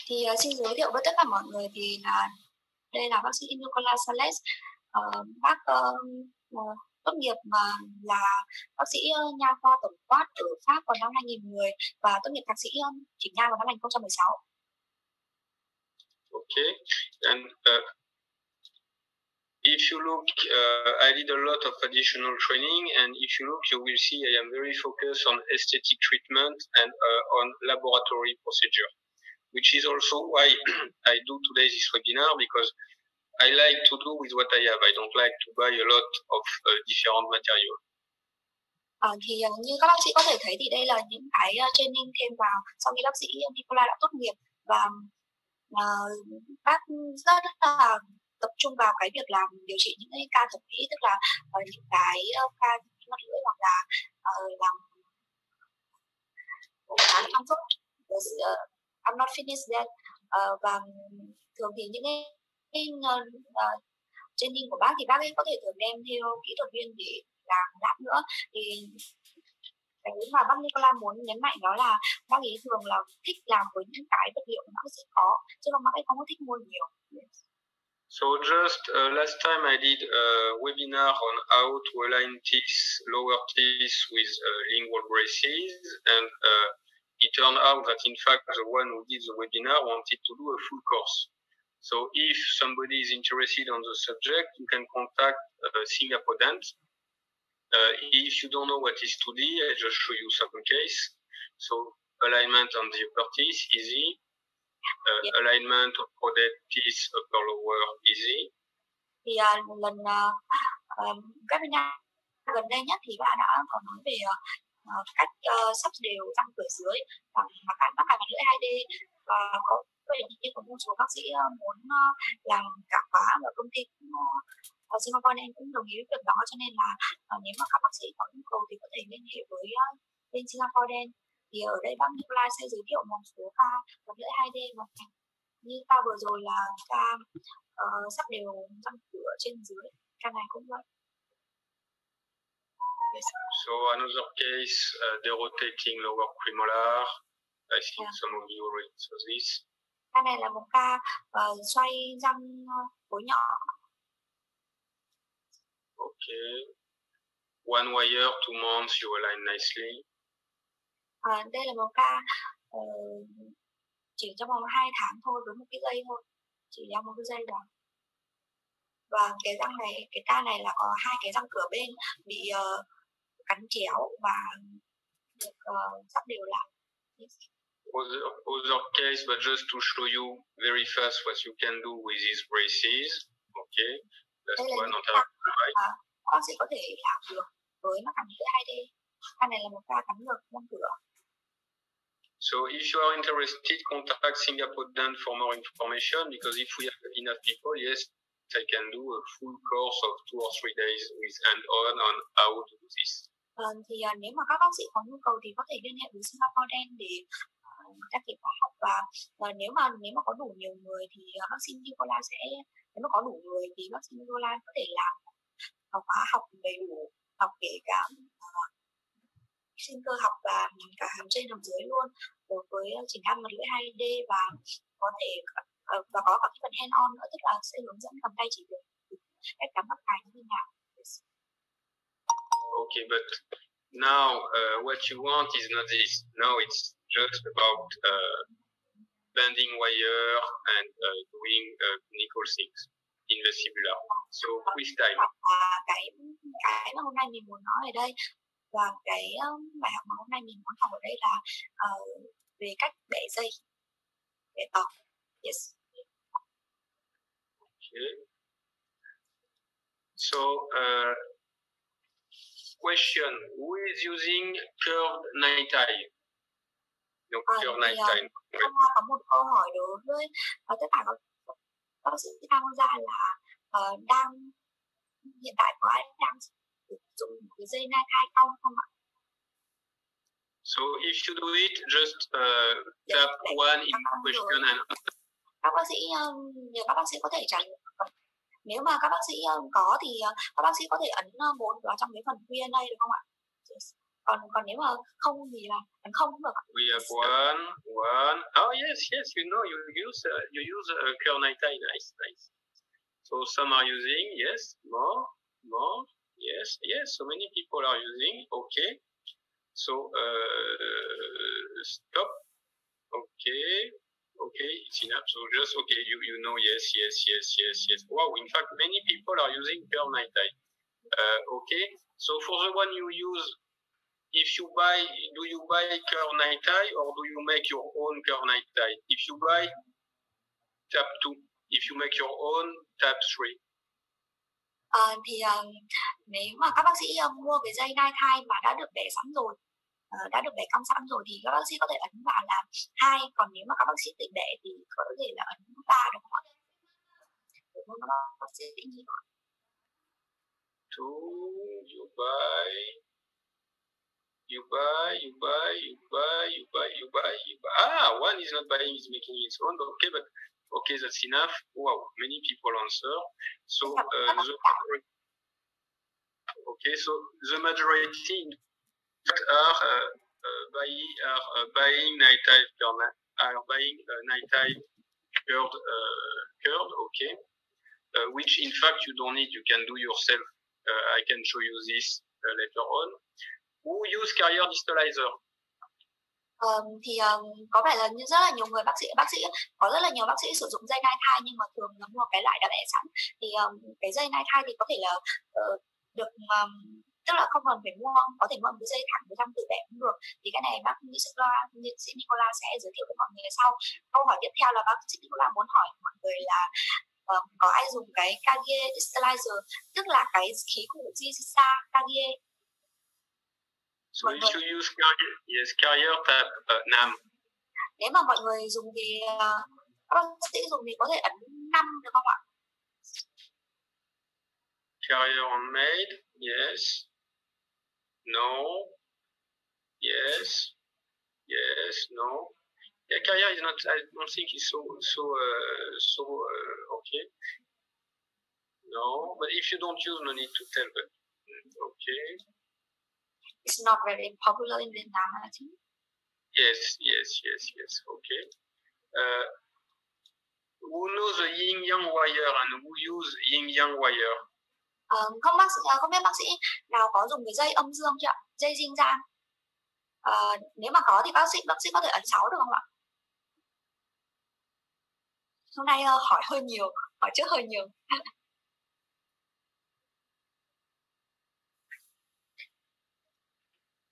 Thì xin giới thiệu với tất cả mọi người thì là đây là bác sĩ Nicolas Sales. Bác tốt nghiệp mà là bác sĩ nha khoa tổng quát ở Pháp vào năm 2010 và tốt nghiệp thạc sĩ chỉnh nha vào năm 2016. Okay, and if you look, I did a lot of additional training, and if you look, you will see I am very focused on aesthetic treatment and on laboratory procedure, which is also why I do today this webinar, because I like to do with what I have. I don't like to buy a lot of different material. Thì như các bác sĩ có thể thấy thì đây là những cái training thêm vào sau khi bác sĩ Nicola đã tốt nghiệp, và bác rất là tập trung vào cái việc làm điều trị những cái ca thẩm mỹ, tức là những cái ca mắt lưỡi hoặc là làm bán trang sức. I'm not finished yet. Và thường thì những cái training của bác thì bác ấy có thể thường đem theo kỹ thuật viên để làm lab nữa. Thì cái mà bác Nicola muốn nhấn mạnh đó là bác ấy thường là thích làm với những cái vật liệu mà bác sĩ có, chứ không bác ấy không có thích mua nhiều. So just last time I did a webinar on how to align teeth, lower teeth with lingual braces, and it turned out that in fact the one who did the webinar wanted to do a full course. So if somebody is interested on the subject, you can contact Singapore Dent. If you don't know what is 2D, I just show you some case. So alignment on the upper teeth, easy. Alignment of product teeth, upper lower, easy. Thì lần webinar gần đây nhất thì bạn đã có nói về cách sắp đều răng cửa dưới bằng mắc cài mặt lưỡi 2D, và có vậy như có một số bác sĩ muốn làm cả khóa và công ty ở Singapore nên cũng đồng ý với việc đó, cho nên là nếu mà các bác sĩ có nhu cầu thì có thể liên hệ với bên Singapore Dent. Thì ở đây bác Nicolas sẽ giới thiệu một số ca mặt lưỡi 2D, và như ca vừa rồi là ca sắp đều răng cửa trên dưới, ca này cũng vậy. Yes. So another case, the rotating lower premolar. I think some of you already saw this. Ca này là một ca xoay răng khối nhỏ. Okay. One wire, 2 months, you align nicely. Đây là một ca chỉ trong vòng 2 tháng thôi, với một cái dây thôi, chỉ đeo một cái dây vào. Và cái răng này, cái ca này là có 2 cái răng cửa bên bị cắn chéo và được sắp đều lại. Other case, but just to show you very fast what you can do with these braces. Okay, last one on top right. Bác sĩ có thể làm được với mắc cắn lưỡi 2D. Ca này là một ca cắn ngược răng cửa. So if you are interested, contact Singapore Dent for more information, because if we have enough people, yes, I can do a full course of 2 or 3 days with hand-on on how to do this. Thì nếu mà các bác sĩ có nhu cầu thì có thể liên hệ với Singapore Dent để đăng ký khóa học, và nếu mà có đủ nhiều người thì bác sĩ Nicola sẽ, nếu mà có đủ người thì bác sĩ Nicola có thể làm khóa học đầy đủ, học kể cả sinh cơ học và cả hàm trên hàm dưới luôn, đối với chỉnh ăn mặt lưỡi 2D, và có thể và có cả cái phần hand on nữa, tức là sẽ hướng dẫn cầm tay chỉ việc cách cắm mắc cài như thế nào. Okay, but now what you want is not this. Now it's just about bending wire and doing clinical things in vestibular. So quiz time. Cái mà hôm nay mình muốn nói ở đây, và cái bài học mà hôm nay mình muốn học ở đây là về cách bẻ dây, bẻ tóc. Yes. Okay. So question: who is using curved night eye? No, curved night eye. Có một câu hỏi đối với tất cả các bác sĩ tham gia là đang hiện tại có ai đang sử dụng cái dây night eye không ạ? So if you do it, just tap one in question and các bác sĩ nhờ các bác sĩ có thể trả lời. Nếu mà các bác sĩ có thì các bác sĩ có thể ấn 1 vào trong cái phần Q&A được không ạ? Yes. còn nếu mà không thì là ấn không cũng được ạ. We have one. Oh yes, you know, you use Kernaitai. Nice. So some are using, yes, more, yes. So many people are using. Okay. So stop. Okay, it's enough. So just okay, you know, yes. Wow, in fact, many people are using Kernaitai. Okay. So for the one you use, if you buy, do you buy Kernaitai or do you make your own Kernaitai? If you buy, tap 2. If you make your own, tap 3. Nếu mà các bác sĩ mua cái dây nai thai mà đã được bẻ sẵn rồi, đã được bẻ cong sẵn rồi thì các bác sĩ có thể ấn vào là 2, còn nếu mà các bác sĩ tự bẻ thì có thể là ấn 3 đúng không ạ? Đúng không các bác sĩ như vậy? 2, you buy. Ah, 1 is not buying, is making its own. Okay, but okay, that's enough. Wow, many people answer. So the majority are buying night type curd. Okay, which in fact you don't need. You can do yourself. I can show you this later on. Who use carrier distalizer? Có vẻ là rất là nhiều người bác sĩ có rất là nhiều bác sĩ sử dụng dây nai thai nhưng mà thường là mua cái loại đã bẻ sẵn. Thì cái dây nai thai thì có thể là được tức là không cần phải mua, có thể mua một cái dây thẳng với răng tự bẻ cũng được. Thì cái này bác sĩ Nicola sẽ giới thiệu với mọi người sau. Câu hỏi tiếp theo là bác sĩ Nicola muốn hỏi mọi người là có ai dùng cái Kagie distalizer, tức là cái khí cụ Jisa Kagie. So if you use carrier, yes, carrier tap Nam. Nếu mà mọi người dùng thì các bác sĩ dùng thì có thể ấn 5 được không ạ? Carrier on made, yes. No. Yes. No. Yeah, carrier is not. I don't think it's so okay. No, but if you don't use, no need to tell. But okay. It's not very popular in Vietnam, I think. Yes. Okay. Who knows the yin yang wire and who use yin yang wire? Không biết bác sĩ nào có dùng cái dây âm dương chưa ạ? Dây dinh gian. Nếu mà có thì bác sĩ có thể ấn 6 được không ạ? Hôm nay hỏi hơi nhiều, hỏi trước hơi nhiều.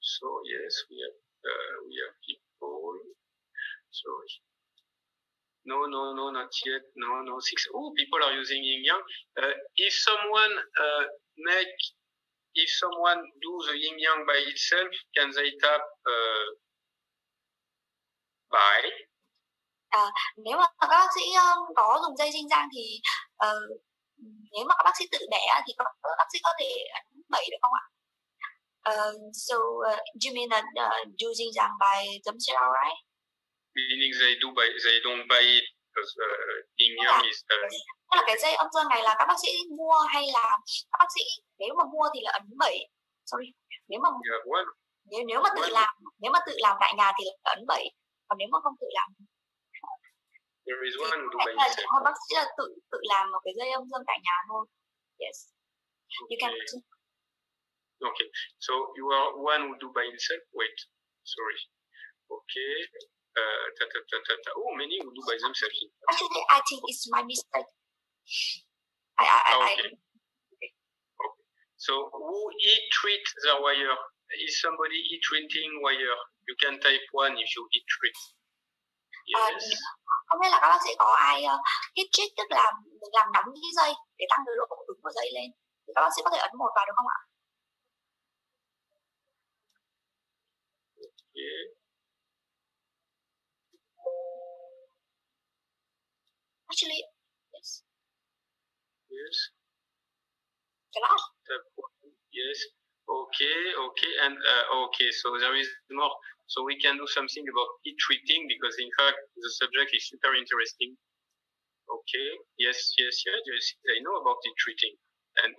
So yes, we have people. Sorry. No, not yet. No, 6. Oh, people are using yin yang. If someone do the yin yang by itself, can they tap by? Nếu mà các bác sĩ có dùng dây dinh gian thì nếu mà các bác sĩ tự bẻ thì các bác sĩ có thể ấn 7 được không ạ? So you mean that using Zhang by themselves, right? Meaning they don't buy it because yin yang is. Tức là cái dây âm dương này là các bác sĩ mua hay là các bác sĩ nếu mà mua thì là ấn 7. Sorry. Nếu mà tự làm tại nhà thì là ấn 7. Còn nếu mà không tự làm there is one who do by himself. Bác sĩ là tự làm một cái dây âm dương tại nhà thôi. Yes. You can. Okay, so you are one who do by himself. Wait, sorry. Okay. Oh, many who do by themselves. Actually, I think it's my mistake. Okay. So who treat the wire? Is somebody treating wire? You can type 1 if you treat. Yes. Không biết là các bác sĩ có ai hit treat, tức là mình làm nóng cái dây để tăng cái độ cứng của dây lên. Thì các bác sĩ có thể ấn 1 vào được không ạ? Okay. Actually, yes. Yes. Okay, and okay. So there is more. So we can do something about heat treating because in fact the subject is super interesting. Okay. Yes. I know about heat treating. And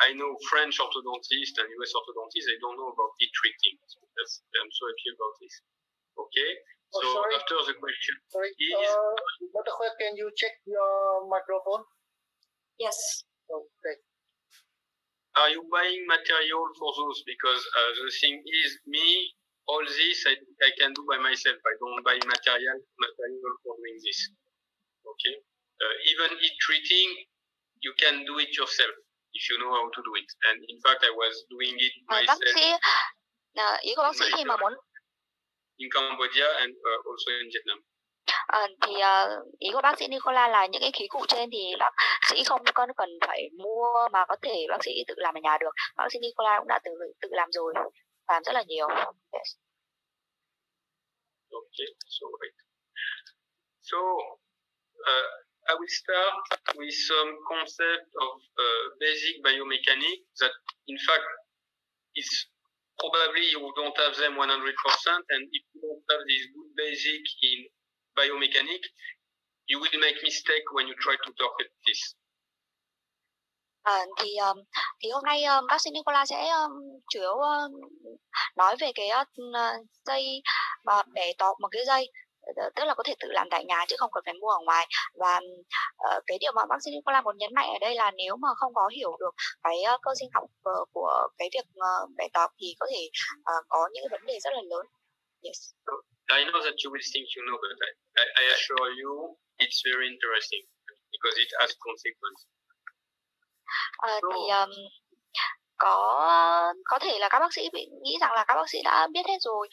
I know French orthodontists and US orthodontists, they don't know about heat treating. I'm so happy about this. Okay. So sorry. After the question is... Dr. Khuê, can you check your microphone? Yes. Okay. Are you buying material for those? Because the thing is, me, all this I can do by myself. I don't buy material for doing this. Okay. Even heat treating, you can do it yourself if you know how to do it. And in fact, I was doing it myself. Ý của bác sĩ khi mà muốn in Cambodia and also in Vietnam. Ý của bác sĩ Nicola là những cái khí cụ trên thì bác sĩ không cần phải mua mà có thể bác sĩ tự làm ở nhà được. Bác sĩ Nicola cũng đã tự làm rồi, làm rất là nhiều. Yes. Okay, so wait. So I will start with some concept of basic biomechanics that, in fact, is probably you don't have them 100%, and if you don't have this good basic in biomechanics, you will make mistake when you try to interpret this. Thì hôm nay bác sĩ Nicola sẽ chủ yếu nói về cái dây mà bẻ tọt một cái dây, tức là có thể tự làm tại nhà chứ không cần phải mua ở ngoài. Và cái điều mà bác sĩ Nicola muốn nhấn mạnh ở đây là nếu mà không có hiểu được cái cơ sinh học của cái việc bẻ tọt thì có thể có những vấn đề rất là lớn. Yes. I know that you will think you know, but I assure you it's very interesting because it has consequences. Có thể là các bác sĩ nghĩ rằng là các bác sĩ đã biết hết rồi,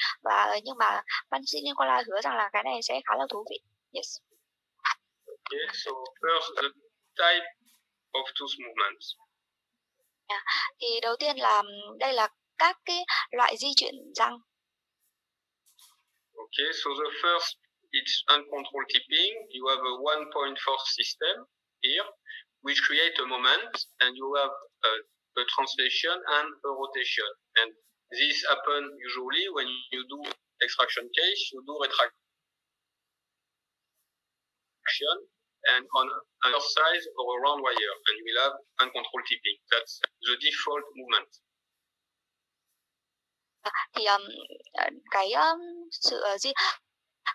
nhưng mà bác sĩ Nicola hứa rằng là cái này sẽ khá là thú vị. Yes. Okay, so first the type of tooth movements. Thì đầu tiên là đây là các cái loại di chuyển răng. Okay, so the first it's uncontrolled tipping. You have a 1.4 system here, which create a moment, and you have a translation and a rotation. And this happen usually when you do extraction case, you do retraction, and on another side or a round wire, and you will have uncontrolled tipping. That's the default movement. Thì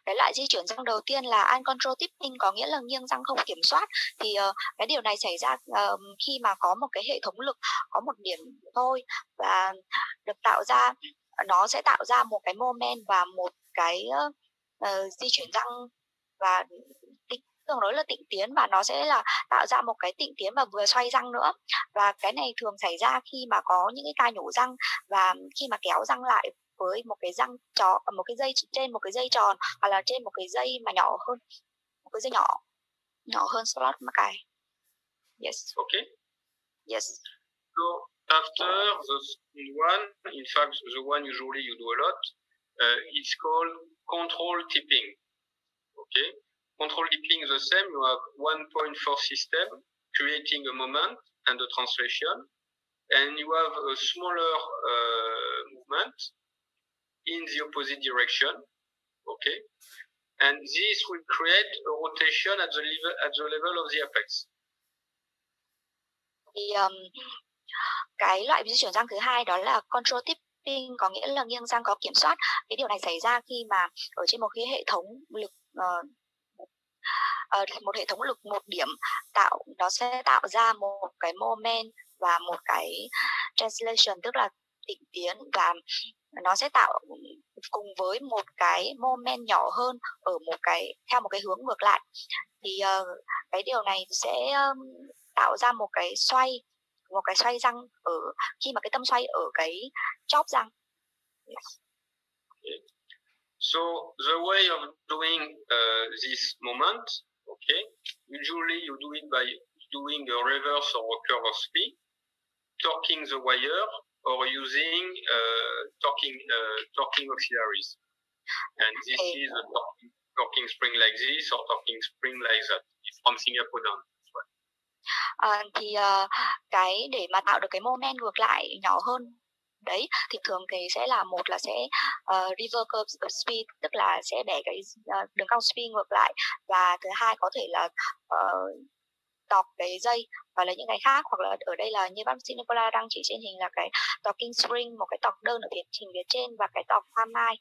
cái loại di chuyển răng đầu tiên là uncontrolled tipping, có nghĩa là nghiêng răng không kiểm soát. Thì cái điều này xảy ra khi mà có một cái hệ thống lực có một điểm thôi và được tạo ra, nó sẽ tạo ra một cái moment và một cái di chuyển răng và thường nói là tịnh tiến, và nó sẽ là tạo ra một cái tịnh tiến và vừa xoay răng nữa. Và cái này thường xảy ra khi mà có những cái ca nhổ răng và khi mà kéo răng lại với một cái răng tròn, một cái dây trên một cái dây tròn, hoặc là trên một cái dây mà nhỏ hơn, một cái dây nhỏ hơn slot mà cài. Yes. Okay. Yes. So after the one, in fact, the one usually you do a lot, it's called control tipping. Okay. Control tipping is the same. You have 1.4 system creating a moment and a translation, and you have a smaller movement in the opposite direction. Okay, and this will create a rotation at the level of the apex. Thì cái loại di chuyển răng thứ hai đó là control tipping, có nghĩa là nghiêng răng có kiểm soát. Cái điều này xảy ra khi mà ở trên một cái hệ thống lực một hệ thống lực một điểm nó sẽ tạo ra một cái moment và một cái translation, tức là tịnh tiến, và nó sẽ tạo cùng với một cái moment nhỏ hơn ở theo một cái hướng ngược lại. Thì cái điều này sẽ tạo ra một cái xoay răng ở khi mà cái tâm xoay ở cái chóp răng. Yes. Okay. So the way of doing this moment, okay, usually you do it by doing a reverse or a curve of spin, torquing the wire, or using torquing auxiliaries. And this is a torquing spring like this or torquing spring like that. It's from Singapore down. Thì cái để mà tạo được cái moment ngược lại nhỏ hơn đấy thì thường thì sẽ là một là sẽ reverse curve speed, tức là sẽ bẻ cái đường cong spin ngược lại, và thứ hai có thể là tọc cái dây và lấy những cái khác, hoặc là ở đây là như bác sĩ Nicola đang chỉ trên hình là cái talking spring, một cái tọc đơn ở phía trên và cái tọc hoa mai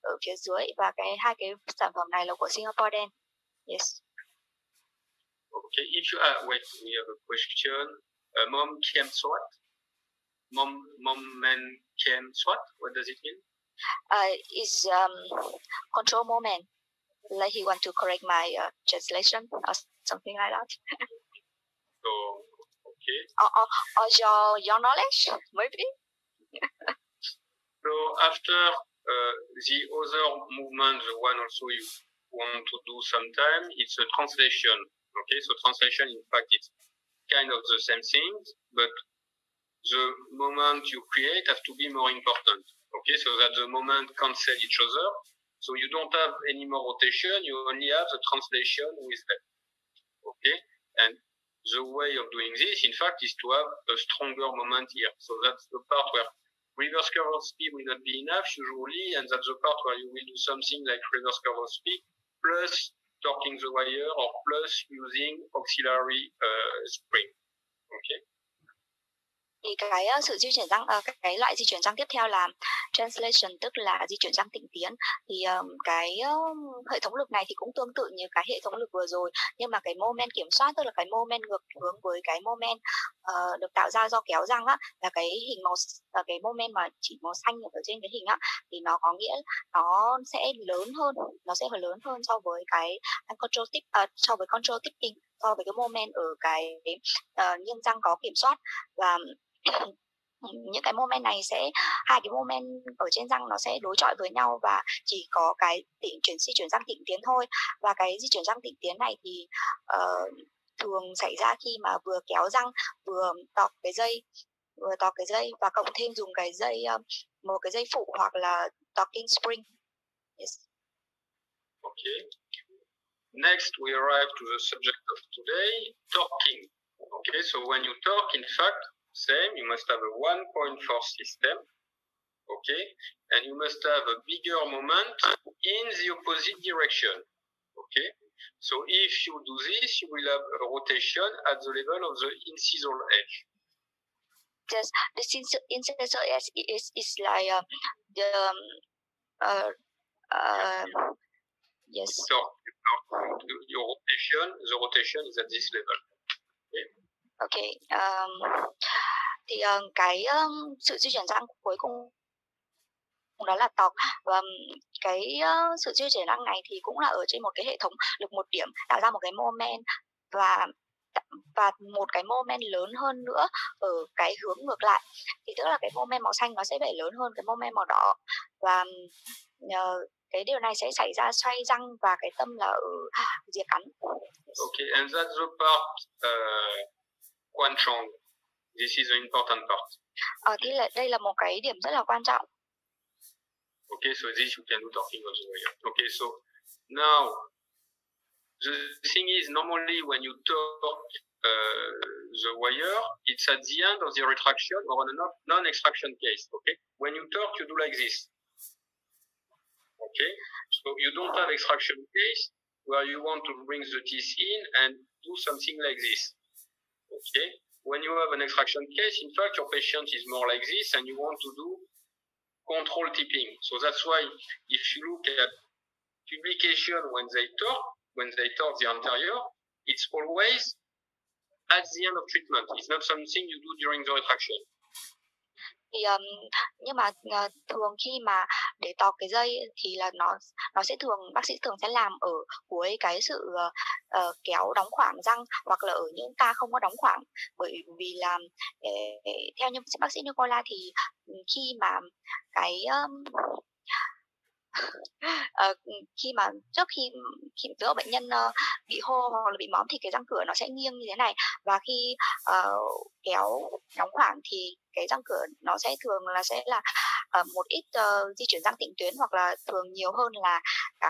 ở phía dưới, và hai cái sản phẩm này là của Singapore đen. Yes. Okay, if you wait, we have a question. Mom chem SWAT? Mom man chem SWAT? What does it mean? Is control moment. Like he want to correct my translation or something like that. So, okay. Or your knowledge, maybe. So after the other movement, the one also you want to do sometime, it's a translation. Okay, so translation, in fact, it's kind of the same thing, but the moment you create have to be more important. Okay, so that the moment cancel each other. So you don't have any more rotation, you only have the translation with them. Okay, and the way of doing this, in fact, is to have a stronger moment here. So that's the part where reverse curve speed will not be enough usually, and that's the part where you will do something like reverse curve speed plus torquing the wire or plus using auxiliary spring. Okay. Thì cái sự di chuyển răng, cái loại di chuyển răng tiếp theo là translation, tức là di chuyển răng tịnh tiến. Thì cái hệ thống lực này thì cũng tương tự như cái hệ thống lực vừa rồi, nhưng mà cái moment kiểm soát, tức là cái moment ngược hướng với cái moment được tạo ra do kéo răng á, là cái hình màu, cái moment mà chỉ màu xanh ở trên cái hình á, thì nó có nghĩa nó sẽ lớn hơn, so với cái control tip, so với control tipping, so với cái moment ở cái nghiêng răng có kiểm soát. Và những cái moment này hai cái moment ở trên răng nó sẽ đối chọi với nhau và chỉ có cái di chuyển răng tịnh tiến thôi. Và cái di chuyển răng tịnh tiến này thì thường xảy ra khi mà vừa kéo răng vừa tọc cái dây và cộng thêm dùng cái dây, một cái dây phụ hoặc là talking spring. Yes. Okay. Next, we arrive to the subject of today, torquing. Okay, so when you torque, in fact, same, you must have a 1.4 system, okay, and you must have a bigger moment in the opposite direction, okay. So if you do this, you will have a rotation at the level of the incisal edge. Yes, the incisal edge is like yes. So your rotation, the rotation is at this level. Okay. Okay. Thì cái sự di chuyển răng cuối cùng đó là tọc, và cái sự di chuyển răng này thì cũng là ở trên một cái hệ thống lực một điểm tạo ra một cái moment và một cái moment lớn hơn nữa ở cái hướng ngược lại, thì tức là cái moment màu xanh nó sẽ phải lớn hơn cái moment màu đỏ, và cái điều này sẽ xảy ra xoay răng và cái tâm là ở rìa cắn. Okay, and that's the part quan trọng. This is an important part. Thì đây là một cái điểm rất là quan trọng. Okay, so this you can do talking of the wire. Okay, so now the thing is, normally when you torque the wire, it's at the end of the retraction or on a non-extraction case. Okay, when you torque, you do like this. Okay, so you don't have extraction case where you want to bring the teeth in and do something like this. Okay, when you have an extraction case, in fact, your patient is more like this and you want to do control tipping. So that's why if you look at publication when they torque the anterior, it's always at the end of treatment. It's not something you do during the retraction. Thì nhưng mà thường khi mà để tọc cái dây thì là nó sẽ bác sĩ thường sẽ làm ở cuối cái sự kéo đóng khoảng răng, hoặc là ở những ca không có đóng khoảng, bởi vì là theo như bác sĩ Nicola thì khi mà cái khi mà trước khi bệnh nhân bị hô hoặc là bị móm thì cái răng cửa nó sẽ nghiêng như thế này, và khi kéo đóng khoảng thì cái răng cửa nó sẽ thường là một ít di chuyển răng tịnh tuyến, hoặc là thường nhiều hơn là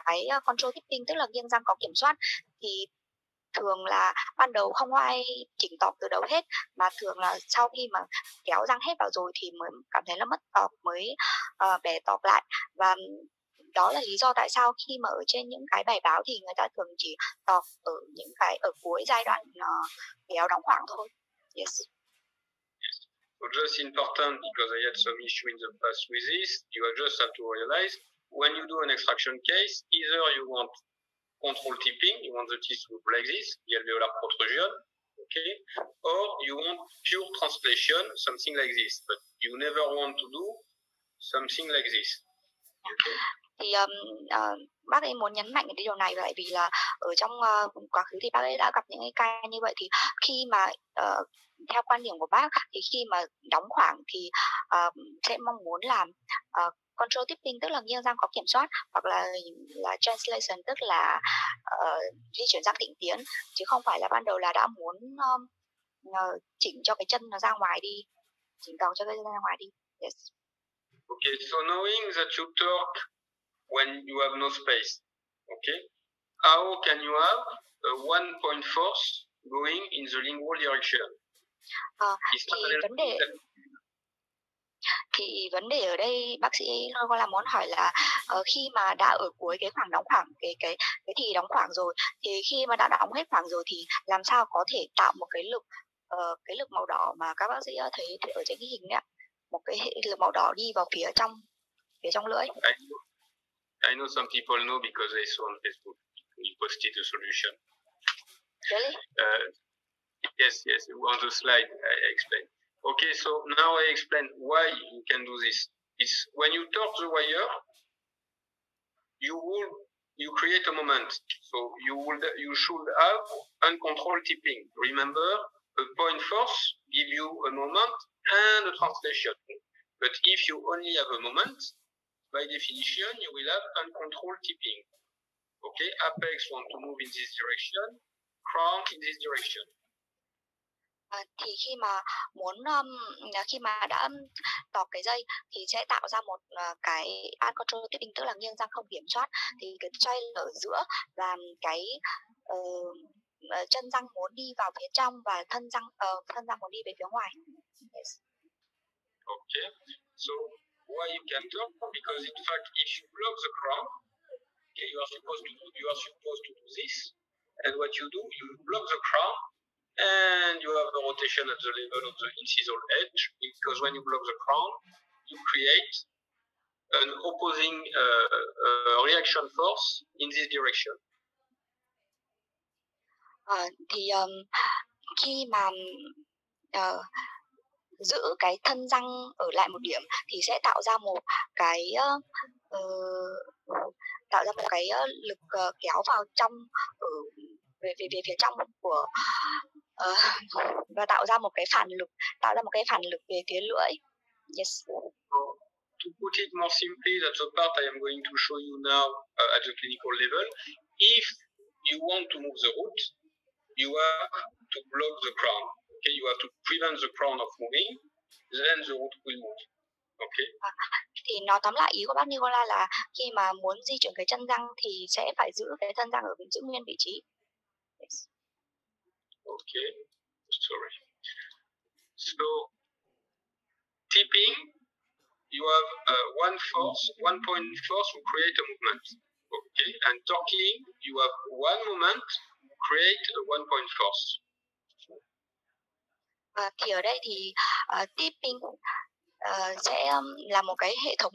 cái control tipping, tức là nghiêng răng có kiểm soát. Thì thường là ban đầu không có ai chỉnh tọc từ đầu hết, mà thường là sau khi mà kéo răng hết vào rồi thì mới cảm thấy là mất tọc, mới bẻ tọc lại. Và đó là lý do tại sao khi mà ở trên những cái bài báo thì người ta thường chỉ đọc ở những cái ở cuối giai đoạn kéo đóng khoảng thôi. Yes. So just important, because I had some issue in the past with this, you just have to realize when you do an extraction case, either you want control tipping, you want the teeth to look like this, the alveolar protrusion, okay, or you want pure translation, something like this, but you never want to do something like this. Okay. Thì bác ấy muốn nhấn mạnh cái điều này bởi vì là ở trong quá khứ thì bác ấy đã gặp những cái ca như vậy, thì khi mà theo quan điểm của bác thì khi mà đóng khoảng thì sẽ mong muốn làm control tipping, tức là nghiêng răng có kiểm soát, hoặc là translation, tức là di chuyển răng định tiến, chứ không phải là ban đầu là đã muốn chỉnh cho cái chân nó ra ngoài đi, chỉnh đầu cho cái chân ra ngoài đi. Yes. Okay, so knowing that you talk when you have no space, okay, how can you have a 1-point force going in the lingual direction? Thì vấn đề ở đây bác sĩ có là muốn hỏi là khi mà đã ở cuối cái khoảng đóng khoảng cái thì đóng khoảng rồi, thì khi mà đã đóng hết khoảng rồi thì làm sao có thể tạo một cái lực màu đỏ mà các bác sĩ thấy ở trên cái hình đấy, một cái hệ lực màu đỏ đi vào phía trong lưỡi. I know some people know because they saw on Facebook. We posted the solution. Really? Yes. On the slide, I explained. Okay, so now I explain why you can do this. It's when you torque the wire, you create a moment. So you should have uncontrolled tipping. Remember, a point force give you a moment and a translation. But if you only have a moment, by definition, you will have uncontrolled tipping. Okay, apex want to move in this direction, crown in this direction. Thì khi mà đã tọt cái dây thì sẽ tạo ra một cái uncontrolled tipping, tức là nghiêng răng không kiểm soát, thì cái xoay ở giữa và cái chân răng muốn đi vào phía trong và thân răng muốn đi về phía ngoài. Yes. Okay, so why you can talk? Because in fact, if you block the crown, okay, you are supposed to do this, and what you do, you block the crown, and you have a rotation at the level of the incisal edge, because when you block the crown, you create an opposing reaction force in this direction. Thì khi mà giữ cái thân răng ở lại một điểm thì sẽ tạo ra một cái lực kéo vào trong về phía trong của và tạo ra một cái phản lực về phía lưỡi. Yes. To put it more simply, that's the part I am going to show you now at the clinical level. If you want to move the root, you have to block the crown. Okay, you have to prevent the crown of moving, then the root will move. Okay. Thì nói tóm lại ý của bác Nicola là khi mà muốn di chuyển cái chân răng thì sẽ phải giữ cái thân răng giữ nguyên vị trí. Yes. Okay, sorry. So tipping, you have one point force will create a movement. Okay, and torquing, you have one moment create a 1-point force. Thì ở đây thì tipping sẽ là một cái hệ thống,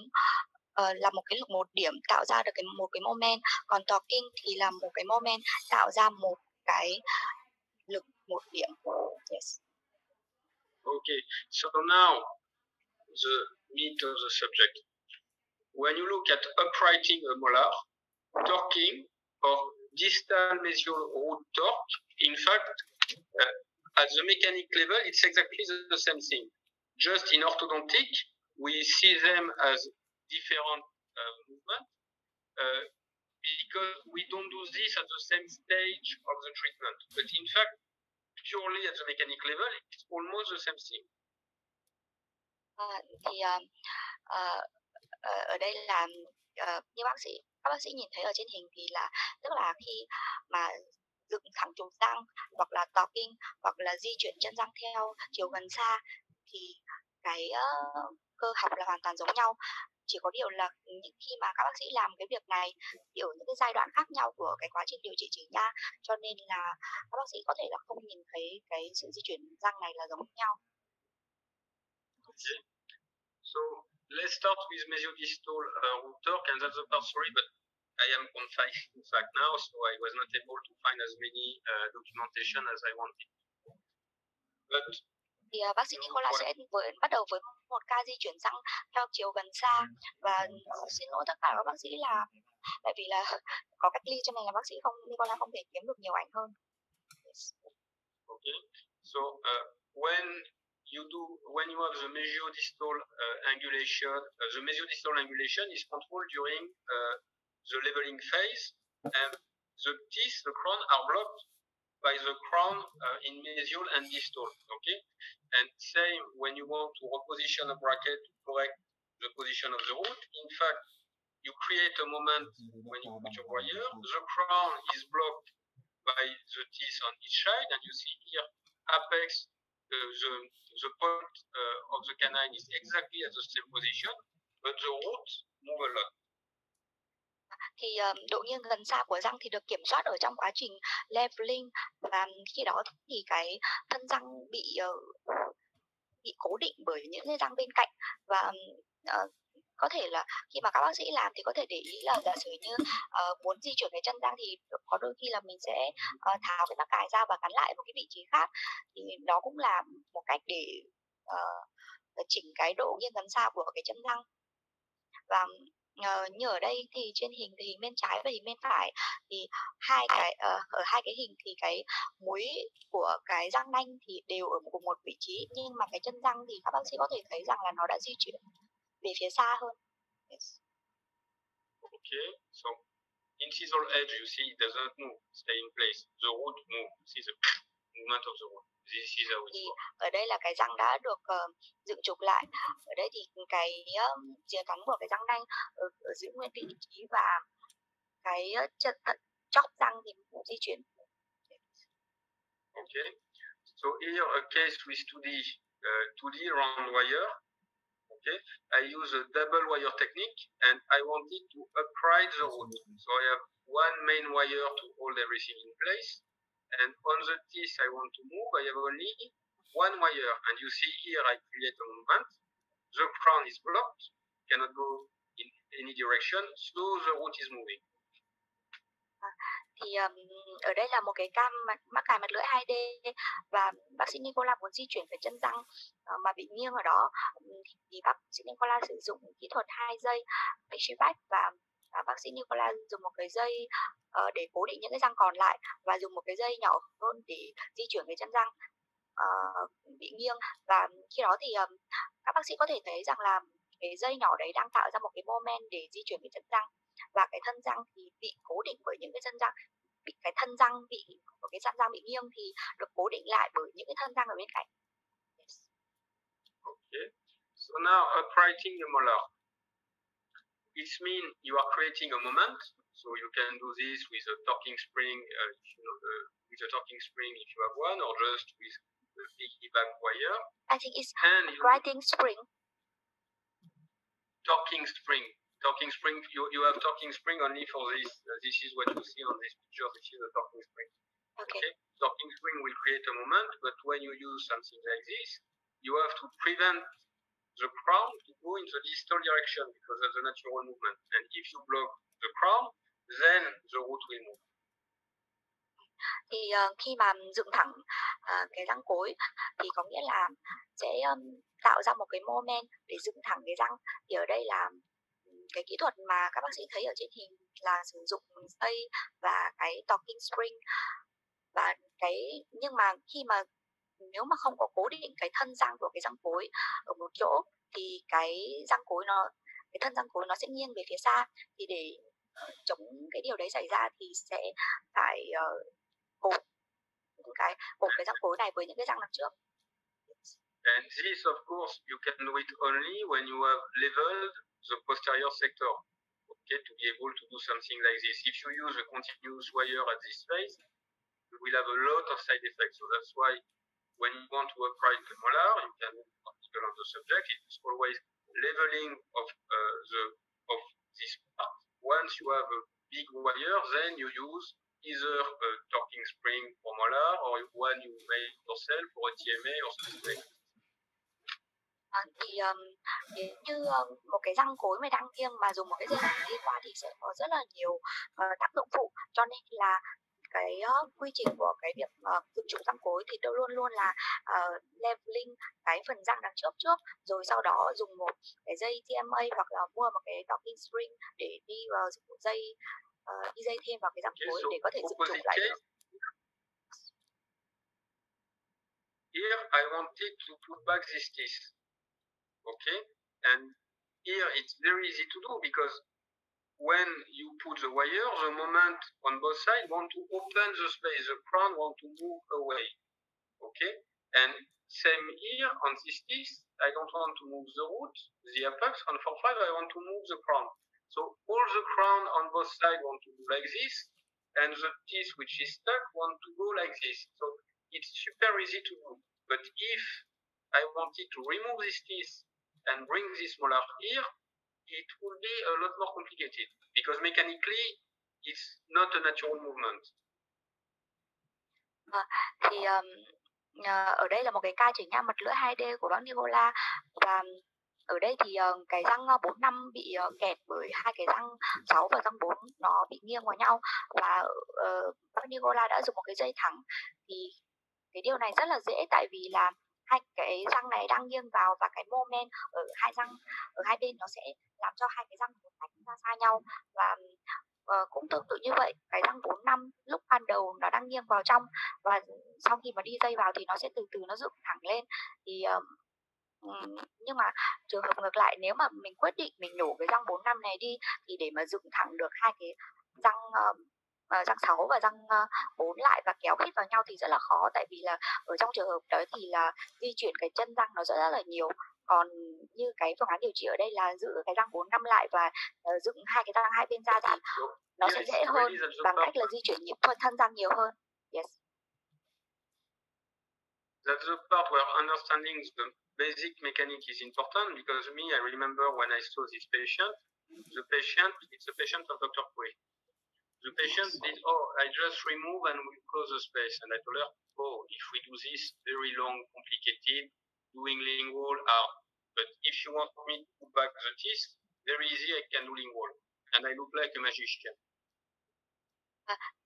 là một cái lực một điểm tạo ra được một cái moment, còn torquing thì là một cái moment tạo ra một cái lực một điểm. Yes. Okay, so now the meat of the subject. When you look at uprighting a molar, torquing or distal mesial root torque, in fact, at the mechanic level, it's exactly the same thing. Just in orthodontic, we see them as different movements because we don't do this at the same stage of the treatment. But in fact, purely at the mechanic level, it's almost the same thing. Thì ở đây là như các bác sĩ nhìn thấy ở trên hình thì là tức là khi mà dựng thẳng trục răng hoặc là torquing hoặc là di chuyển chân răng theo chiều gần xa thì cái cơ học là hoàn toàn giống nhau. chỉ có điều là những khi mà các bác sĩ làm cái việc này thì ở những cái giai đoạn khác nhau của cái quá trình điều trị chỉnh nha, cho nên là các bác sĩ có thể là không nhìn thấy cái sự di chuyển răng này là giống nhau. Okay. So let's start with mesiodistal root torque, and that's the part, sorry, but I am confined in fact now, so I was not able to find as many documentation as I wanted. But thì bác sĩ Nicola sẽ bắt đầu với một ca di chuyển răng theo chiều gần xa, và xin lỗi tất cả các bác sĩ là tại vì là có cách ly cho nên là bác sĩ Nicola không thể kiếm được nhiều ảnh hơn. Okay, so when you have the mesiodistal angulation, the mesiodistal angulation is controlled during the leveling phase, and the teeth, the crown, are blocked by the crown in mesial and distal. Okay, and same when you want to reposition a bracket to correct the position of the root. In fact, you create a moment when you put your wire. The crown is blocked by the teeth on each side, and you see here apex, the point of the canine is exactly at the same position, but the root move a lot. Thì độ nghiêng gần xa của răng thì được kiểm soát ở trong quá trình leveling, và khi đó thì cái thân răng bị cố định bởi những cái răng bên cạnh, và có thể là khi mà các bác sĩ làm thì có thể để ý là giả sử như muốn di chuyển cái chân răng thì có đôi khi là mình sẽ tháo cái mắc cài ra và gắn lại một cái vị trí khác, thì đó cũng là một cách để chỉnh cái độ nghiêng gần xa của cái chân răng. Và như ở đây thì trên hình thì hình bên trái và hình bên phải thì ở hai cái hình thì cái múi của cái răng nanh thì đều ở cùng một vị trí, nhưng mà cái chân răng thì các bác sĩ có thể thấy rằng là nó đã di chuyển về phía xa hơn. Yes. Okay, so incisal edge, you see it doesn't move, stay in place. The root move. See the movement of the root. This is how it works. Ở đây là cái răng đã được dựng trục lại. Ở đây thì cái rìa cắn của cái răng nanh ở giữ nguyên vị trí, và cái chóp răng thì di chuyển. Okay, so here a case with 2D round wire. Okay, I use a double wire technique, and I wanted to upright the root. So I have one main wire to hold everything in place, and on the teeth I want to move, I have only one wire, and you see here I create a movement. The crown is blocked, cannot go in any direction, so the root is moving. Thì ở đây là một cái cam mắc cài mặt lưỡi 2D, và bác sĩ Nicola muốn di chuyển cái chân răng mà bị nghiêng ở đó, thì bác sĩ Nicola sử dụng kỹ thuật 2 dây pivot, và bác sĩ Nicola dùng một cái dây để cố định những cái răng còn lại, và dùng một cái dây nhỏ hơn để di chuyển cái chân răng bị nghiêng. Và khi đó thì các bác sĩ có thể thấy rằng là cái dây nhỏ đấy đang tạo ra một cái moment để di chuyển cái chân răng, và cái thân răng thì bị cố định bởi những cái chân răng, cái thân răng của cái răng bị nghiêng thì được cố định lại bởi những cái thân răng ở bên cạnh. Yes. Okay, so now uprighting the molar. It means you are creating a moment, so you can do this with a torquing spring, with a torquing spring if you have one, or just with the piggyback wire. I think it's uprighting spring. Torquing spring. Torquing spring. You have torquing spring only for this. This is what you see on this picture. This is a torquing spring. Okay. Torquing spring will create a moment, but when you use something like this, you have to prevent the crown to go in the distal direction because that's the natural movement. And if you block the crown, then the root will move. Thì khi mà dựng thẳng cái răng cối thì có nghĩa là sẽ tạo ra một cái moment để dựng thẳng cái răng. Thì ở đây là cái kỹ thuật mà các bác sĩ thấy ở trên hình là sử dụng dây và cái torquing spring, và nhưng mà khi mà nếu mà không có cố định cái thân răng của cái răng cối ở một chỗ thì cái thân răng cối nó sẽ nghiêng về phía xa. Thì để chống cái điều đấy xảy ra thì sẽ phải cột cái răng cối này với những cái răng đằng trước. And this, of course, you can do it only when you have leveled the posterior sector. Okay, to be able to do something like this. If you use a continuous wire at this phase, you will have a lot of side effects. So that's why when you want to upright the molar, you can do particle on the subject. It's always leveling of of this part. Once you have a big wire, then you use either a torquing spring for molar or one you made yourself for a TMA or something like that. Nếu như một cái răng cối mà đang nghiêng mà dùng một cái dây thẳng đi qua thì sẽ có rất là nhiều tác dụng phụ, cho nên là cái quy trình của cái việc tự chủ răng cối thì luôn luôn là leveling cái phần răng đằng trước rồi sau đó dùng một cái dây TMA hoặc là mua một cái docking spring để đi đi dây thêm vào cái răng cối để có thể dựng trục lại được. Here I wanted to put back this teeth. Okay, and here it's very easy to do because when you put the wire, the moment on both sides want to open the space, the crown want to move away. Okay, and same here on this teeth, I don't want to move the root, the apex, and for 5 I want to move the crown. So all the crown on both sides want to go like this, and the teeth which is stuck want to go like this. So it's super easy to do. But if I wanted to remove this teeth and bring this molar here, it will be a lot more complicated because mechanically it's not a natural movement. Ở đây là một cái ca chỉnh nha, mặt lưỡi 2D của bác Nicola, và ở đây thì cái răng 4 5 bị kẹt bởi hai cái răng 6 và răng 4 nó bị nghiêng vào nhau, và bác Nicola đã dùng một cái dây thẳng. Thì cái điều này rất là dễ, tại vì là hai cái răng này đang nghiêng vào và cái moment ở hai răng ở hai bên nó sẽ làm cho hai cái răng tách ra xa nhau, và cũng tương tự như vậy, cái răng 4 5 lúc ban đầu nó đang nghiêng vào trong và sau khi mà đi dây vào thì nó sẽ từ từ nó dựng thẳng lên. Thì nhưng mà trường hợp ngược lại, nếu mà mình quyết định mình nhổ cái răng 4 5 này đi thì để mà dựng thẳng được hai cái răng răng 6 và răng 4 lại và kéo khít vào nhau thì rất là khó, tại vì là ở trong trường hợp đó thì là di chuyển cái chân răng nó rất là nhiều. Còn như cái phương án điều trị ở đây là giữ cái răng 4 5 lại và dựng hai cái răng hai bên ra thì nó sẽ dễ hơn bằng cách là di chuyển nhịp thân răng nhiều hơn. Yes. That's the part where understanding the basic mechanic is important, because me, I remember when I saw this patient, it's a patient of Dr. Kwe. The patient did, I just remove and we close the space. And I told her, if we do this, very long, complicated, doing lingual hard. But if you want me to put back the teeth, very easy, I can do lingual. And I look like a magician.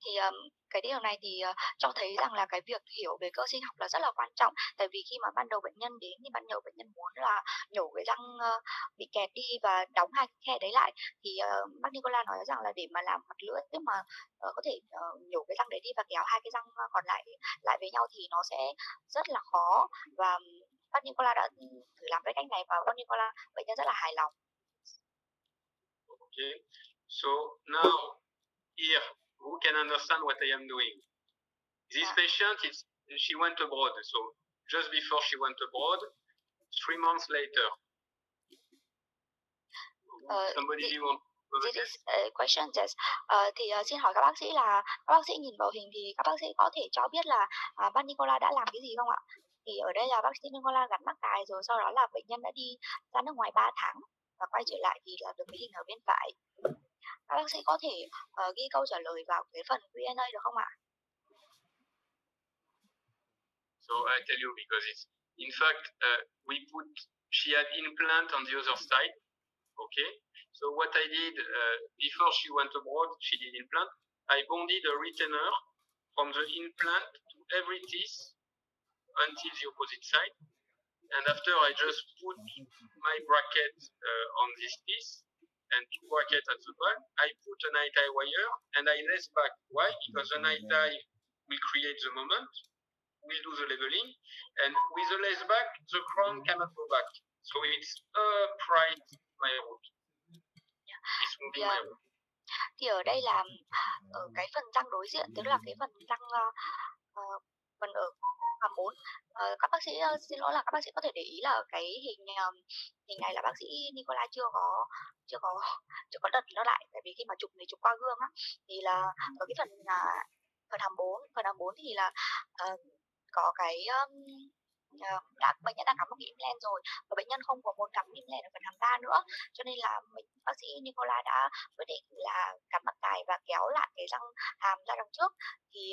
Thì cái điều này thì cho thấy rằng là cái việc hiểu về cơ sinh học là rất là quan trọng, tại vì khi mà ban đầu bệnh nhân đến thì ban đầu bệnh nhân muốn là nhổ cái răng bị kẹt đi và đóng hai cái khe đấy lại, thì bác Nicola nói rằng là để mà làm mặt lưỡi, tức mà có thể nhổ cái răng đấy đi và kéo hai cái răng còn lại với nhau thì nó sẽ rất là khó, và bác Nicola đã thử làm cái cách này và bác Nicola bệnh nhân rất là hài lòng. Okay, so now here, who can understand what I am doing? This patient, she went abroad. So just before she went abroad, 3 months later. Somebody want? This is a question just thì xin hỏi các bác sĩ là các bác sĩ nhìn vào hình thì các bác sĩ có thể cho biết là bác Nicola đã làm cái gì không ạ? Thì ở đây là bác sĩ Nicola gắn mắc cài rồi sau đó là bệnh nhân đã đi ra nước ngoài 3 tháng và quay trở lại thì là được cái hình ở bên phải. Các bác sĩ có thể ghi câu trả lời vào cái phần Q&A được không ạ? So I tell you because it's in fact she had implant on the other side. Okay, so what I did before she went abroad, she did implant. I bonded a retainer from the implant to every teeth until the opposite side, and after I just put my bracket on this teeth and 2 brackets at the back. I put a night eye wire and I lace back. Why? Because the night eye will create the moment, will do the leveling, and with the lace back, the crown cannot go back. So it's upright my root. It's moving my root. Thì ở đây là ở cái phần răng đối diện, tức là cái phần răng phần ở hàm 4. Các bác sĩ xin lỗi là các bác sĩ có thể để ý là cái hình này là bác sĩ Nicola chưa có đặt nó lại, tại vì khi mà chụp qua gương á thì là ở cái phần hàm 4 thì là có cái bệnh nhân đã cắm một cái implant rồi và bệnh nhân không có muốn cắm implant ở phần hàm ta nữa, cho nên là bác sĩ Nicola đã quyết định là cắm mặt cài và kéo lại cái răng hàm ra đằng trước. Thì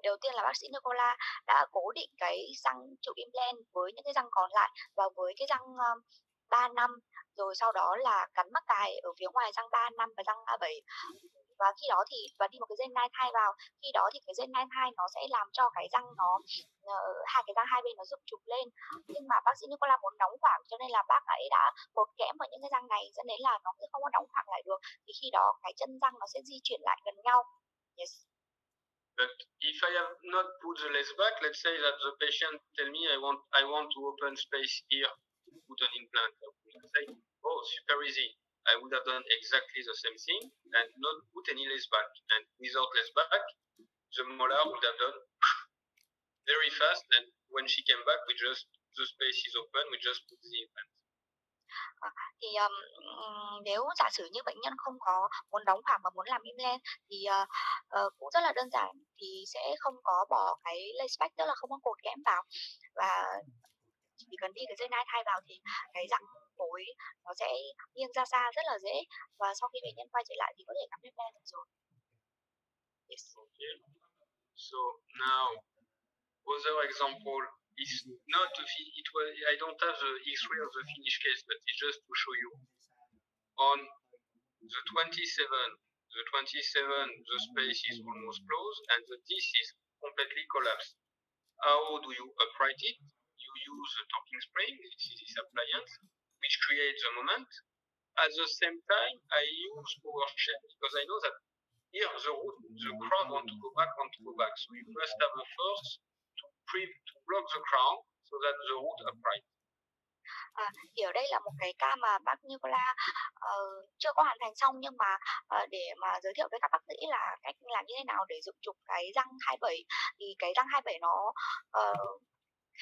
đầu tiên là bác sĩ Nicola đã cố định cái răng trụ implant với những cái răng còn lại và với cái răng 3 năm, rồi sau đó là cắm mắc cài ở phía ngoài răng 3 năm và răng 7. Và khi đó thì đi một cái dây nai thai vào, khi đó thì cái dây nai thai nó sẽ làm cho cái răng nó hai cái răng hai bên nó dựng trục lên, nhưng mà bác sĩ Nicola muốn đóng khoảng, cho nên là bác ấy đã cột kẽm vào những cái răng này, dẫn đến là nó sẽ không có đóng khoảng lại được, thì khi đó cái chân răng nó sẽ di chuyển lại gần nhau. Yes. But if I have not put the lace back, let's say that the patient tell me I want to open space here to put an implant. I would say, oh, super easy. I would have done exactly the same thing and not put any lace back. And without lace back, the molar would have done very fast. And when she came back, the space is open, we just put the implant. Thì nếu giả sử như bệnh nhân không có muốn đóng khoảng và muốn làm implant thì cũng rất là đơn giản, thì sẽ không có bỏ cái lace back, tức là không có cột kẽm vào, và chỉ cần đi cái dây nai thai vào thì cái răng phối nó sẽ nghiêng ra xa rất là dễ, và sau khi bệnh nhân quay trở lại thì có thể cắm implant được rồi. Yes. Okay. So now, other example is not I don't have the X-ray of the finish case, but it's just to show you. On the 27, the space is almost closed and the teeth is completely collapsed. How do you upright it? You use a torquing spring, this appliance, which creates a moment. At the same time, I use power shape because I know that here the crown want to go back. So you must have a force to block the crown so that the root upright. Thì ở đây là một cái ca mà bác Nicola chưa có hoàn thành xong, nhưng mà để mà giới thiệu với các bác sĩ là cách làm như thế nào để dựng trục cái răng 27. Thì cái răng 27 nó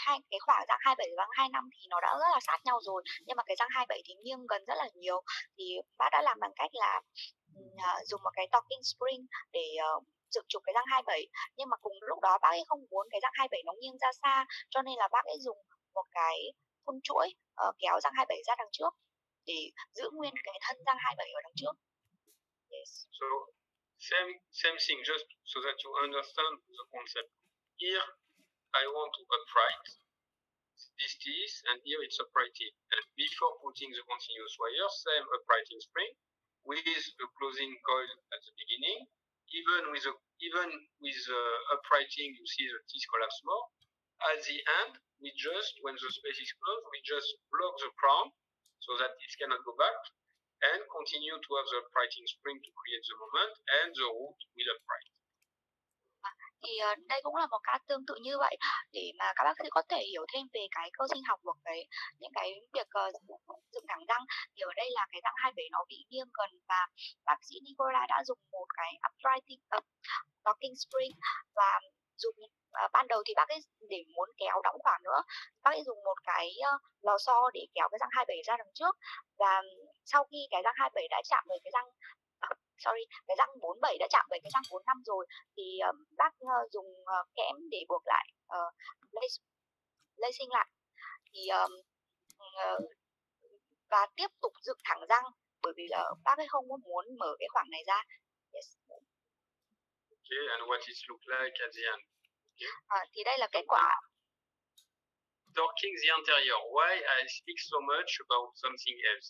hai cái khoảng răng 27 và răng 25 thì nó đã rất là sát nhau rồi, nhưng mà cái răng 27 thì nghiêng gần rất là nhiều. Thì bác đã làm bằng cách là dùng một cái torquing spring để dựng trục cái răng 27, nhưng mà cùng lúc đó bác ấy không muốn cái răng 27 nó nghiêng ra xa, cho nên là bác ấy dùng một cái phun chuỗi kéo răng 27 ra đằng trước để giữ nguyên cái thân răng 27 ở đằng trước. Yes. So same thing, just so that you understand the concept. Here I want to upright this teeth, and here it's uprighted. And before putting the continuous wire, same uprighting spring with a closing coil at the beginning. Even with uprighting, you see the teeth collapse more. At the end, when the space is closed, we just block the crown so that it cannot go back, and continue to have the uprighting spring to create the moment, and the root will upright. Thì đây cũng là một ca tương tự như vậy, để mà các bác sĩ có thể hiểu thêm về cái cơ sinh học của những cái việc dựng thẳng răng. Thì ở đây là cái răng 27 nó bị nghiêng gần, và bác sĩ Nicola đã dùng một cái uprighting torquing spring, và dùng ban đầu thì bác ấy để muốn kéo đóng khoảng nữa, bác ấy dùng một cái lò xo để kéo cái răng 27 ra đằng trước, và sau khi cái răng 27 đã chạm với cái răng cái răng 47 đã chạm với cái răng 45 rồi, thì bác dùng kẽm để buộc lại, lacing lại, thì và tiếp tục dựng thẳng răng, bởi vì là bác ấy không có muốn mở cái khoảng này ra. Yes. Okay, and what it look like at the end? Okay. Thì đây là kết quả. Torquing the anterior. Why I speak so much about something else?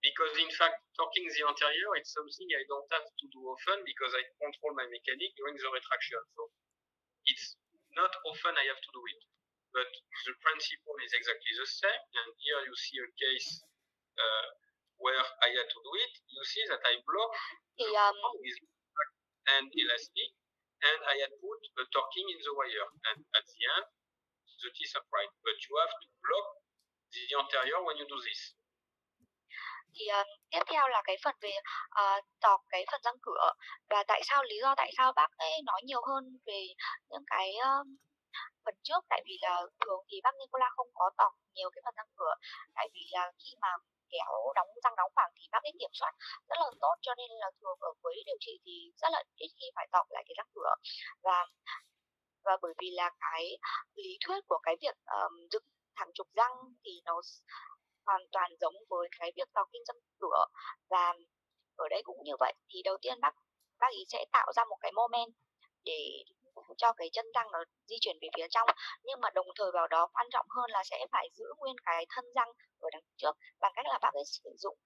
Because in fact, torquing the anterior, it's something I don't have to do often because I control my mechanic during the retraction. So it's not often I have to do it. But the principle is exactly the same. And here you see a case where I had to do it. You see that I block with and elastic, and I had put a torquing in the wire. And at the end, the teeth upright. But you have to block the anterior when you do this. Thì tiếp theo là cái phần về tọc cái phần răng cửa, và lý do tại sao bác ấy nói nhiều hơn về những cái phần trước, tại vì là thường thì bác Nicola không có tọc nhiều cái phần răng cửa, tại vì là khi mà kéo răng đóng khoảng thì bác ấy kiểm soát rất là tốt, cho nên là thường ở với điều trị thì rất là ít khi phải tọc lại cái răng cửa. Và bởi vì là cái lý thuyết của cái việc dựng thẳng trục răng thì nó hoàn toàn giống với cái việc tọc kinh răng cửa, và ở đây cũng như vậy. Thì đầu tiên bác ý sẽ tạo ra một cái moment để cho cái chân răng nó di chuyển về phía trong, nhưng mà đồng thời vào đó quan trọng hơn là sẽ phải giữ nguyên cái thân răng ở đằng trước bằng cách là bác ấy sử dụng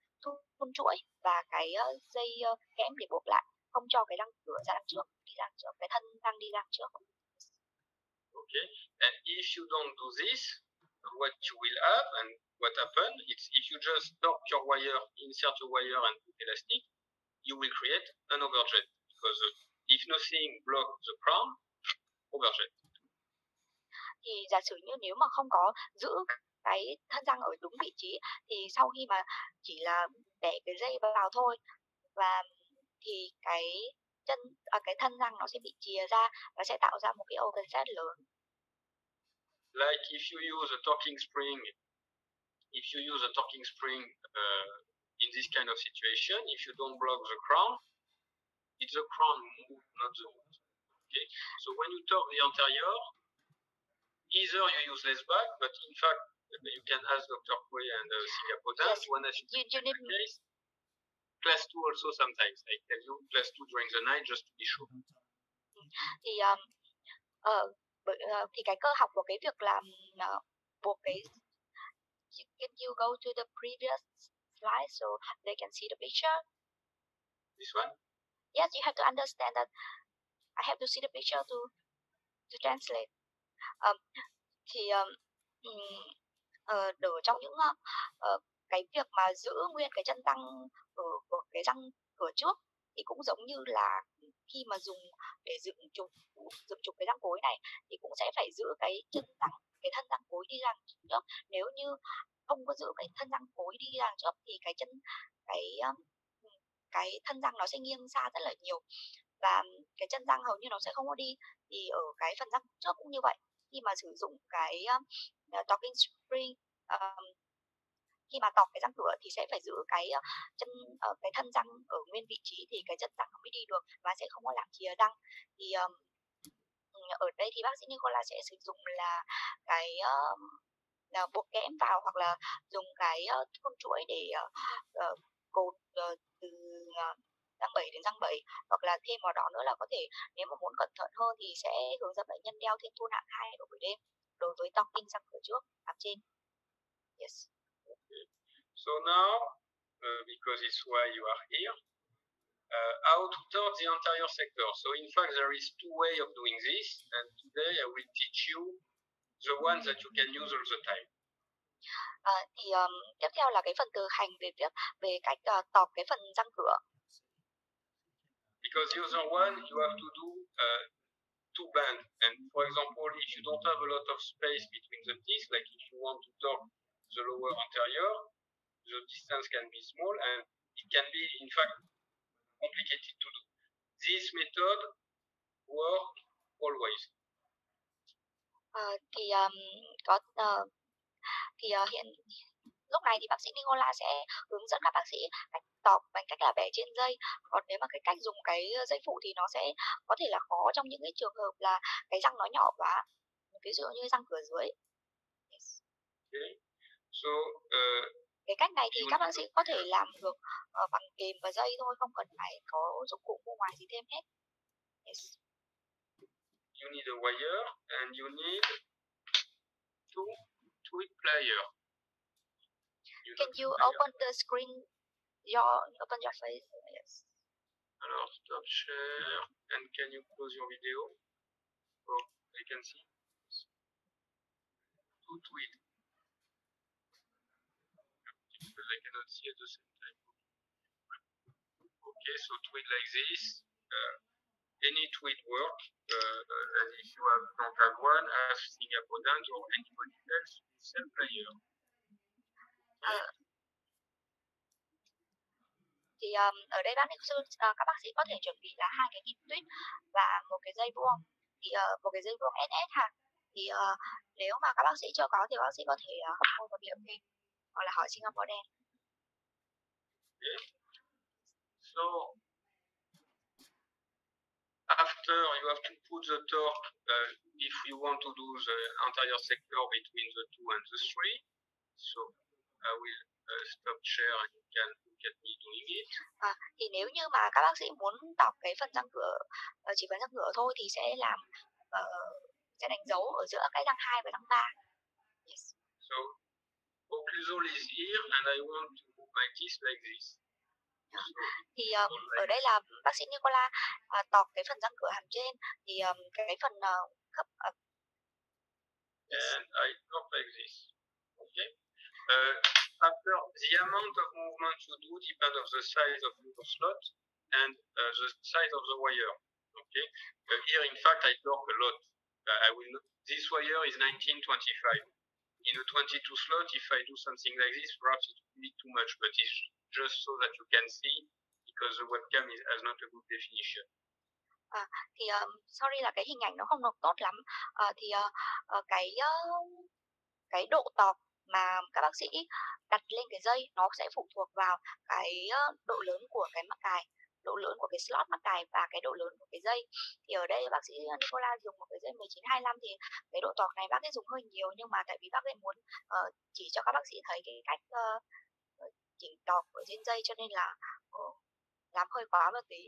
thun chuỗi và cái dây kẽm để buộc lại, không cho cái răng cửa ra đằng trước, đi ra đằng trước, cái thân răng đi ra đằng trước. Okay, and if you don't do this, what you will have and what happened is if you just torque your wire, insert your wire and put elastic, you will create an overjet because if nothing blocks the crown, overjet. Thì giả sử như nếu mà không có giữ cái thân răng ở đúng vị trí thì sau khi mà chỉ là để cái dây vào thôi, và thì cái cái thân răng nó sẽ bị chìa ra và sẽ tạo ra một cái overset lớn. Like if you use a torquing spring, in this kind of situation, if you don't block the crown, it's the crown move, not the wood. Okay, so when you torque the anterior, either you use less back, but in fact you can ask Dr. Kwe and Singapore Yes, when I you need case. Class 2 also sometimes. I tell you class 2 during the night just to be sure. Thì thì cái cơ học của cái việc làm buộc cái, can you go to the previous slide so they can see the picture? This one? Yes, you have to understand that I have to see the picture to translate. Thì ở trong những cái việc mà giữ nguyên cái chân răng ở của cái răng cửa trước thì cũng giống như là khi mà dùng để dựng trục cái răng cối này thì cũng sẽ phải giữ cái chân răng, cái thân răng cối đi ra trước. Nếu như không có giữ cái thân răng cối đi ra trước thì cái thân răng nó sẽ nghiêng xa rất là nhiều, và cái chân răng hầu như nó sẽ không có đi. Thì ở cái phần răng trước cũng như vậy, khi mà sử dụng cái talking spring, khi mà tọc cái răng cửa thì sẽ phải giữ cái cái thân răng ở nguyên vị trí thì cái chân răng nó mới đi được và sẽ không có làm chìa răng. Thì ở đây thì bác sĩ Nicola sẽ sử dụng là cái buộc kẽm vào, hoặc là dùng cái thun chuỗi để cột từ răng 7 đến răng 7, hoặc là thêm vào đó nữa là có thể nếu mà muốn cẩn thận hơn thì sẽ hướng dẫn bệnh nhân đeo thêm thun hạng 2 ở buổi đêm đối với talking răng cửa trước hàm trên. Yes. Okay. So now, because it's why you are here, how to torque the anterior sector. So in fact, there is two ways of doing this, and today I will teach you the ones that you can use all the time. Thì tiếp theo là cái phần thực hành về cách tọc cái phần răng cửa. Because the other one you have to do two band, and for example, if you don't have a lot of space between the teeth, like if you want to torque the lower anterior, the distance can be small and it can be in fact complicated to do. This method works always. Hiện lúc này thì bác sĩ Nicola sẽ hướng dẫn các bác sĩ cách tọc bằng cách là bẻ trên dây. Còn nếu mà cái cách dùng cái dây phụ thì nó sẽ có thể là khó trong những cái trường hợp là cái răng nó nhỏ quá, ví dụ như răng cửa dưới. Yes. Okay. So, cái cách này thì các bác sĩ có thể làm được bằng kềm và dây thôi, không cần phải có dụng cụ bên ngoài gì thêm hết. Yes. You need a wire and you need two tweed pliers. Can you open the screen? Open your face. Yes. Alors, stop share and can you close your video so I can see? Two tweed. Because I cannot see at the same time. Okay, so tweed like this. Any tweed work, and if you don't have one, ask Singapore Dance or anybody else with same player. Thì ở đây các bác sĩ có thể chuẩn bị là 2 cái kim tuyết và một cái dây buông, thì một cái dây buông SS ha. Thì nếu mà các bác sĩ chưa có thì bác sĩ có thể mua vật liệu thêm hoặc là hỏi Singapore Dance. Okay. So after after you have to put the torque if you want to do the anterior sector between the 2 and the 3. So I will stop share and you can look at me doing it. Thì nếu như mà các bác sĩ muốn tọc cái phần răng cửa, chỉ phần răng cửa thôi thì sẽ làm sẽ đánh dấu ở giữa cái răng 2 và răng 3. Yes. So occlusal is here and I want to move my teeth like this. Thì ở đây là bác sĩ Nicola tọc cái phần răng cửa hàm trên, thì cái phần khớp and I talk like this. Okay. After the amount of movement you do depends on the size of your slot and the size of the wire. Okay. Here, in fact, I talk a lot. This wire is 1925. In a 22 slot, if I do something like this, perhaps it will be too much, but it's just so that you can see, because the webcam has not a good definition. Thì sorry là cái hình ảnh nó không được tốt lắm. Cái độ tọc mà các bác sĩ đặt lên cái dây nó sẽ phụ thuộc vào cái độ lớn của cái mắc cài, độ lớn của cái slot mắc cài và cái độ lớn của cái dây. Thì ở đây bác sĩ Nicola dùng một cái dây 1925 thì cái độ tọc này bác ấy dùng hơi nhiều, nhưng mà tại vì bác ấy muốn chỉ cho các bác sĩ thấy cái cách chỉnh tọc ở trên dây cho nên là làm hơi quá một tí.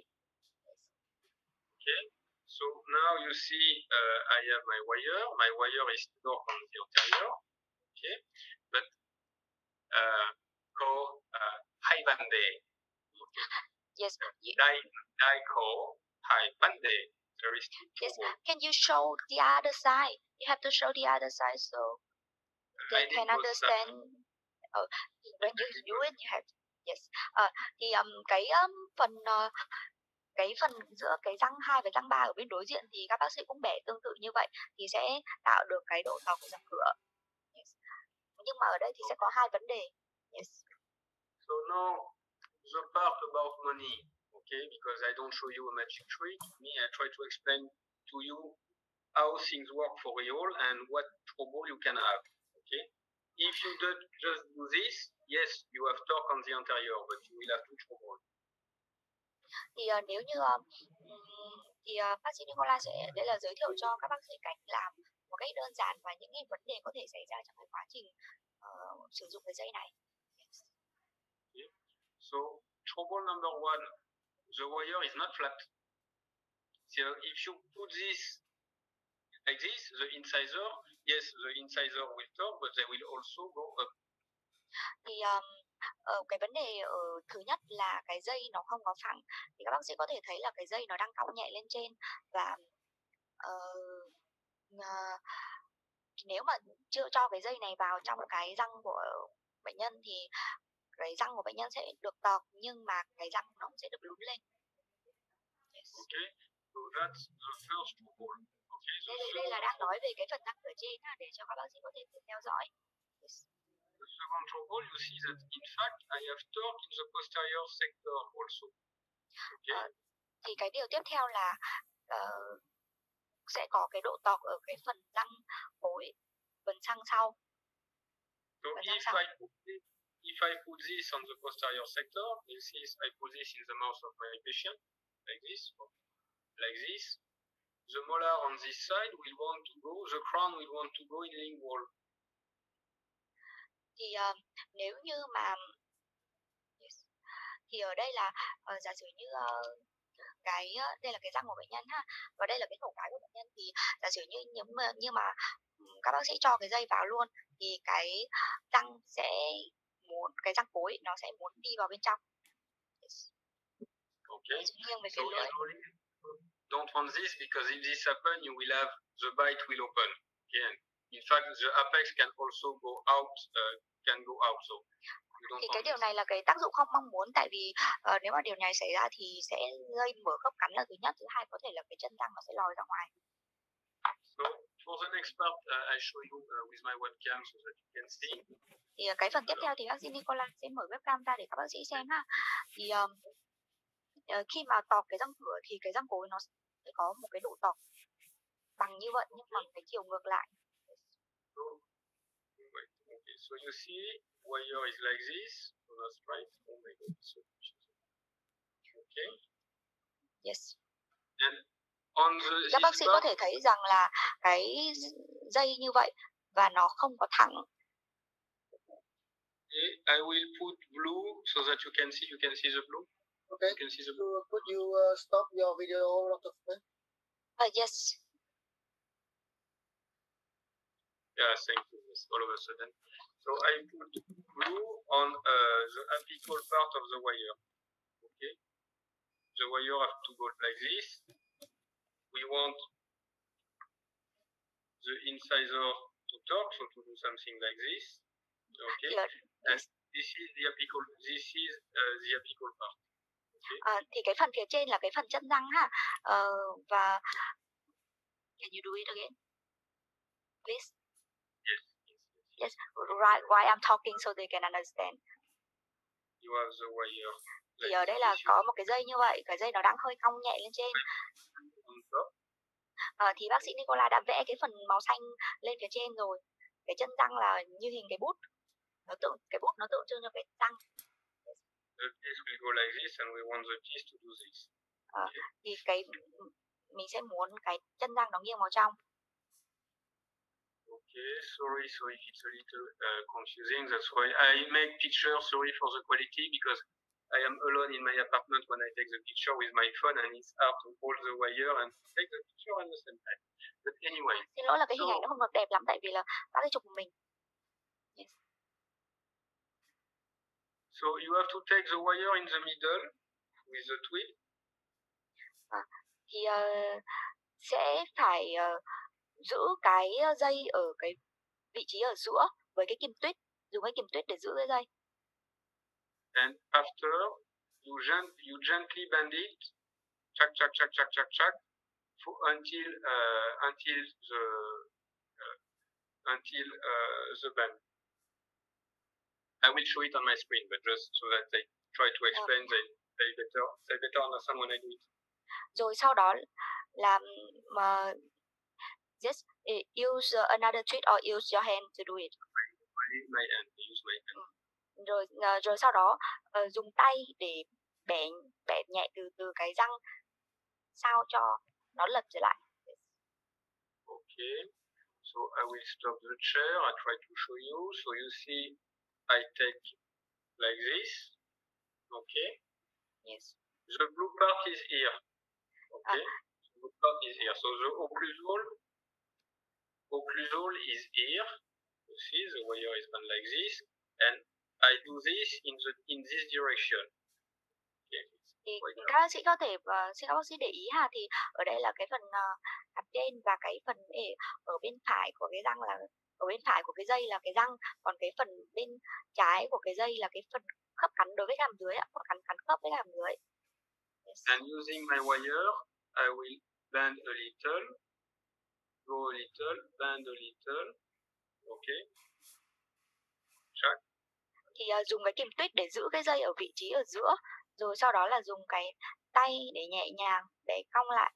Okay, so now you see I have my wire. My wire is torque on the anterior. Okay, but called high bande. Okay. Yes. Call high bande. There is yes. Can you show the other side? You have to show the other side so they can understand. When you do it, you have to, yes. Thì cái phần giữa cái răng 2 và răng 3 ở bên đối diện thì các bác sĩ cũng bẻ tương tự như vậy thì sẽ tạo được cái độ tọc của răng cửa. Yes. Nhưng mà ở đây thì sẽ có hai vấn đề. Yes. So now the part about money, okay, because I don't show you a magic trick. Me, I try to explain to you how things work for real and what trouble you can have. Okay. If you just do this, yes, you have torque on the anterior, but you will have two trouble. Thì nếu như bác sĩ Nicola sẽ đây là giới thiệu cho các bác sĩ cách làm một cách đơn giản và những cái vấn đề có thể xảy ra trong cái quá trình sử dụng cái dây này. Yes. Okay. So trouble number one, the wire is not flat. So if you put this like this, the incisor, yes, the incisor will turn, but they will also go up. Thì cái vấn đề thứ nhất là cái dây nó không có phẳng, thì các bác sĩ có thể thấy là cái dây nó đang cong nhẹ lên trên và nếu mà chưa cho cái dây này vào trong cái răng của bệnh nhân thì cái răng của bệnh nhân sẽ được tọc nhưng mà cái răng nó sẽ được lún lên. Yes. Okay, so that's the first trouble. Okay, đây là đang nói về cái phần răng ở trên để cho các bác sĩ có thể tự theo dõi. Yes. The second trouble, you see that in fact I have torque in the posterior sector also. Okay. Thì cái điều tiếp theo là sẽ có cái độ tọc ở cái phần răng cuối, phần răng sau. So if I put this on the posterior sector, you see I put this in the mouth of my patient, like this, like this. The molar on this side will want to go, the crown will want to go in lingual. Thì nếu như mà thì ở đây là giả sử như đây là cái răng của bệnh nhân ha, và đây là cái khẩu cái của bệnh nhân, thì giả sử như mà các bác sĩ cho cái dây vào luôn thì cái răng sẽ muốn, cái răng cuối nó sẽ muốn đi vào bên trong. Okay. Nghiêng về phía lưỡi. Don't want this because if this happens, you will have the bite will open. Okay. In fact, the apex can also go out, So thì cái điều này là cái tác dụng không mong muốn, tại vì nếu mà điều này xảy ra thì sẽ gây mở khớp cắn là thứ nhất, thứ hai có thể là cái chân răng nó sẽ lòi ra ngoài. So for the next part, I show you with my webcam so that you can see. Thì cái phần tiếp theo thì bác sĩ Nicola sẽ mở webcam ra để các bác sĩ xem ha. Thì khi mà tọc cái răng cửa thì cái răng cuối nó sẽ có một cái độ tọc bằng như vậy nhưng bằng cái chiều ngược lại. Okay, so you see wire is like this, so that's right. Oh my God, so okay. Yes. And On the Các bác sĩ có part, thể thấy rằng là cái dây như vậy và nó không có thẳng. I will put blue so that you can see the blue. Okay. You can see the blue. Could you stop your video, Dr. Smith? Yes. Yeah, thank you. Yes, all of a sudden. So I put blue on the apical part of the wire. Okay. The wire have to go like this. We want the incisor to torque, so to do something like this. Okay. And this is the apical. This is the apical part. Okay. Thì cái phần phía trên là cái phần chân răng ha. Và can you do it again, please? Yes. Right. Why I'm talking so they can understand. You have the wire. Thì ở đây là có một cái dây như vậy, cái dây nó đang hơi cong nhẹ lên trên. Thì bác sĩ Nicola đã vẽ cái phần màu xanh lên phía trên rồi. Cái chân răng là như hình cái bút. Cái bút nó tượng trưng cho cái răng. The piece will go like this, and we want the piece to do this. Thì mình sẽ muốn cái chân răng nó nghiêng vào trong. Okay, sorry if it's a little confusing. That's why I make picture. Sorry for the quality, because I am alone in my apartment when I take the picture with my phone, and it's hard to hold the wire and take the picture at the same time. But anyway. Xin lỗi là cái hình ảnh nó không được đẹp lắm, tại vì là bác ấy chụp một mình. Yes. So you have to take the wire in the middle with the twig. Thì sẽ phải giữ cái dây ở cái vị trí ở giữa với cái kim tuyết, dùng cái kim tuyết để giữ cái dây. And after you gently bend it, chak until the bend. I will show it on my screen, but just so that they try to explain, they better understand when I do it. Rồi sau đó là just use another tweet or use your hand to do it. Use my hand. Rồi sau đó dùng tay để bẻ nhẹ từ cái răng sao cho nó lật trở lại. Okay, so I will stop the chair. I try to show you. So you see, I take like this. Okay. Yes. The blue part is here. Okay. The blue part is here. So the occlusal is here. You see, the wire is done like this, and I do this in this direction. Okay. Thì các bác sĩ có thể xin các bác sĩ để ý ha, thì ở đây là cái phần hạt trên và cái phần ở bên phải của cái răng là ở bên phải của cái dây là cái răng, còn cái phần bên trái của cái dây là cái phần khớp cắn đối với hàm dưới ạ, cắn khớp với hàm dưới. Yes. And using my wire, I will bend a little, go a little, bend a little. Okay. Check. Thì dùng cái kim tuyết để giữ cái dây ở vị trí ở giữa, rồi sau đó là dùng cái tay để nhẹ nhàng để cong lại.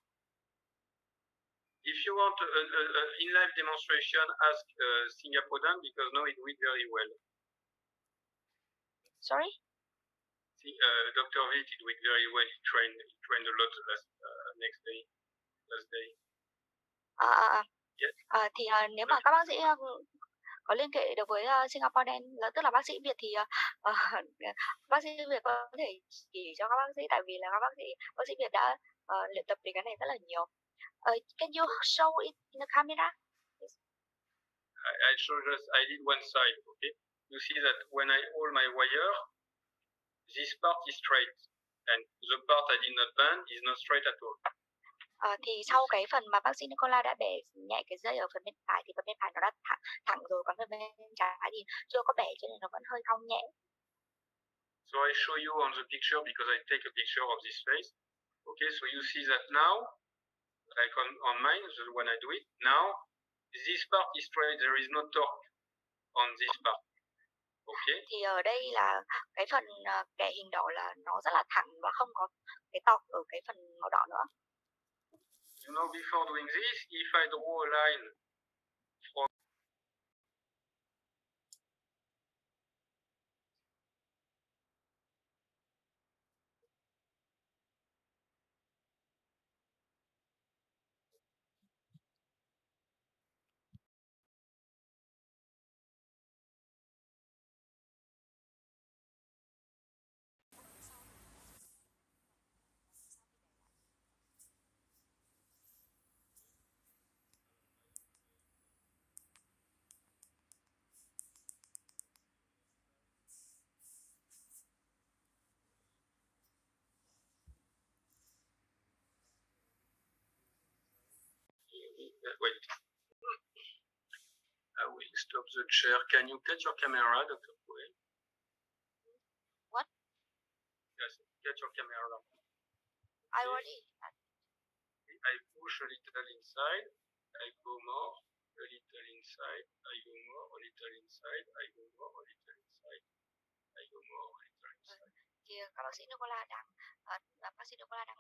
If you want an in-live demonstration, ask Singapore Dan, because now it works very well. Sorry? See, Dr. V, it worked very well. He trained a lot last day. Yes. Thì nếu mà các bác sĩ có liên hệ được với Singapore Dan, tức là bác sĩ Việt, thì bác sĩ Việt có thể chỉ cho các bác sĩ, tại vì là bác sĩ Việt đã luyện tập về cái này rất là nhiều. Can you show it in the camera? Yes. I did one side. Okay. You see that when I hold my wire, this part is straight, and the part I did not bend is not straight at all. Thì sau cái phần mà bác sĩ Nicola đã bẻ nhẹ cái dây ở phần bên phải, thì phần bên phải nó đã thẳng rồi, còn phần bên trái thì chưa có bẻ, cho nên nó vẫn hơi cong nhẹ. So I show you on the picture because I take a picture of this face. Okay, so you see that now, like on mine, when I do it, now this part is straight, there is no torque on this part. Okay. Thì ở đây là cái phần kẻ hình đỏ là nó rất là thẳng và không có cái torque ở cái phần màu đỏ nữa. You know, before doing this, if I draw a line from stop the chair. Can you cut your camera, Dr. Kue? What? Yes, cut your camera. I already. I push a little inside, I go more, a little inside, I go more, a little inside, I go more, a little inside, I go more, a little inside. Thì các bác sĩ Nicola bác sĩ Nicola đang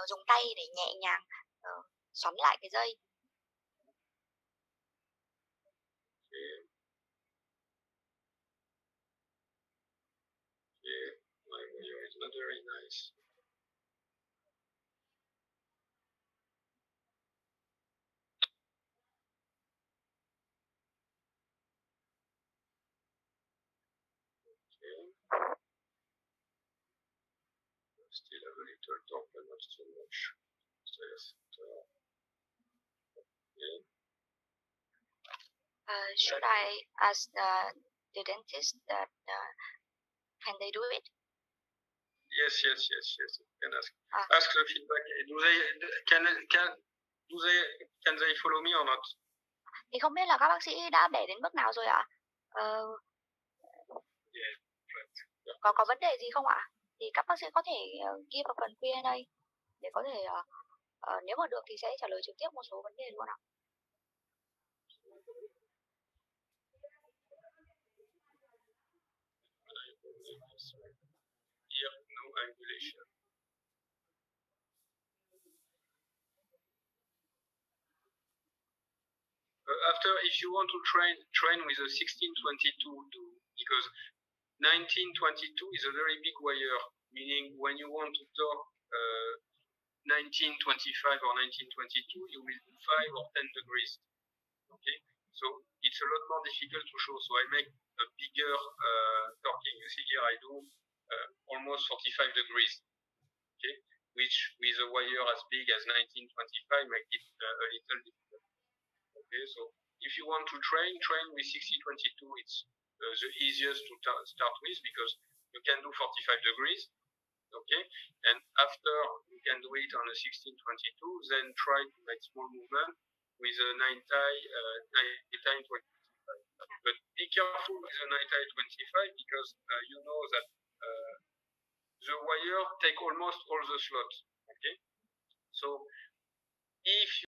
dùng tay để nhẹ nhàng xoắn lại cái dây. Okay. Okay, my video is not very nice. Okay. Still have a little top, but not so much. Okay. Should I ask the dentist that can they do it? Yes. You can ask. Ask the feedback. Can they follow me or not? Thì không biết là các bác sĩ đã bẻ đến bước nào rồi ạ? Có vấn đề gì không ạ? Thì các bác sĩ có thể ghi vào phần Q&A để có thể nếu mà được thì sẽ trả lời trực tiếp một số vấn đề luôn ạ. Here, no angulation. After, if you want to train with a 1622, because 1922 is a very big wire, meaning when you want to talk 1925 or 1922, you will do 5 or 10 degrees. Okay, so it's a lot more difficult to show. So I make a bigger torquing. You see here I do almost 45 degrees. Okay, which with a wire as big as 1925 make it a little difficult. Okay, so if you want to train with 6022, it's the easiest to start with because you can do 45 degrees. Okay, and after you can do it on a 1622, then try to make small movement with a 9-tie 25. But be careful with a 9-tie 25 because you know that the wire take almost all the slots. Okay, so if